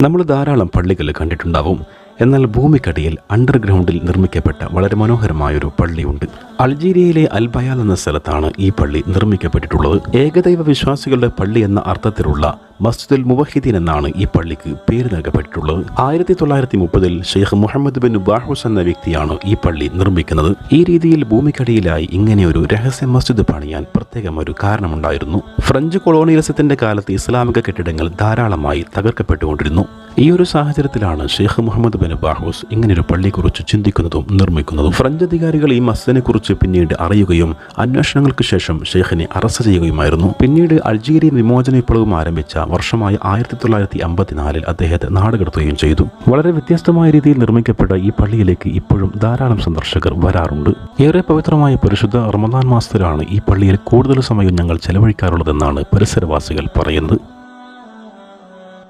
നമ്മൾ ധാരാളം പള്ളികൾ കണ്ടിട്ടുണ്ടാവും. എന്നാൽ ഭൂമിക്കടിയിൽ അണ്ടർഗ്രൗണ്ടിൽ നിർമ്മിക്കപ്പെട്ട വളരെ മനോഹരമായൊരു പള്ളിയുണ്ട്. അൾജീരിയയിലെ അൽ ബയാൽ എന്ന സ്ഥലത്താണ് ഈ പള്ളി നിർമ്മിക്കപ്പെട്ടിട്ടുള്ളത്. ഏകദൈവ വിശ്വാസികളുടെ പള്ളി എന്ന അർത്ഥത്തിലുള്ള മസ്ജിദുൽ മുവഹിദീൻ എന്നാണ് ഈ പള്ളിക്ക് പേര് നൽകപ്പെട്ടിട്ടുള്ളത്. 1930 ഷെയ്ഖ് മുഹമ്മദ് ബിൻ ബാഹൂസ് എന്ന വ്യക്തിയാണ് ഈ പള്ളി നിർമ്മിക്കുന്നത്. ഈ രീതിയിൽ ഭൂമിക്കടിയിലായി ഇങ്ങനെയൊരു രഹസ്യ മസ്ജിദ് പണിയാൻ പ്രത്യേകം ഒരു കാരണമുണ്ടായിരുന്നു. ഫ്രഞ്ച് കൊളോണിയലിസത്തിന്റെ കാലത്ത് ഇസ്ലാമിക കെട്ടിടങ്ങൾ ധാരാളമായി തകർക്കപ്പെട്ടുകൊണ്ടിരുന്നു. ഈ ഒരു സാഹചര്യത്തിലാണ് ഷെയ്ഖ് മുഹമ്മദ് ബിൻ ബാഹൂസ് ഇങ്ങനൊരു പള്ളിയെക്കുറിച്ച് ചിന്തിക്കുന്നതും നിർമ്മിക്കുന്നതും. ഫ്രഞ്ച് അധികാരികൾ ഈ മസ്ജിദിനെ കുറിച്ച് പിന്നീട് അറിയുകയും അന്വേഷണങ്ങൾക്ക് ശേഷം ഷെയ്ഖിനെ അറസ്റ്റ് ചെയ്യുകയുമായിരുന്നു. പിന്നീട് അൾജീരിയൻ വിമോചന വിപ്ലവം ആരംഭിച്ച വർഷമായ 1954 അദ്ദേഹത്തെ നാടുകടത്തുകയും ചെയ്തു. വളരെ വ്യത്യസ്തമായ രീതിയിൽ നിർമ്മിക്കപ്പെട്ട ഈ പള്ളിയിലേക്ക് ഇപ്പോഴും ധാരാളം സന്ദർശകർ വരാറുണ്ട്. ഏറെ പവിത്രമായ പരിശുദ്ധ റമദാൻ മാസത്തിലാണ് ഈ പള്ളിയിൽ കൂടുതൽ സമയം ഞങ്ങൾ ചെലവഴിക്കാറുള്ളതെന്നാണ് പരിസരവാസികൾ പറയുന്നത്.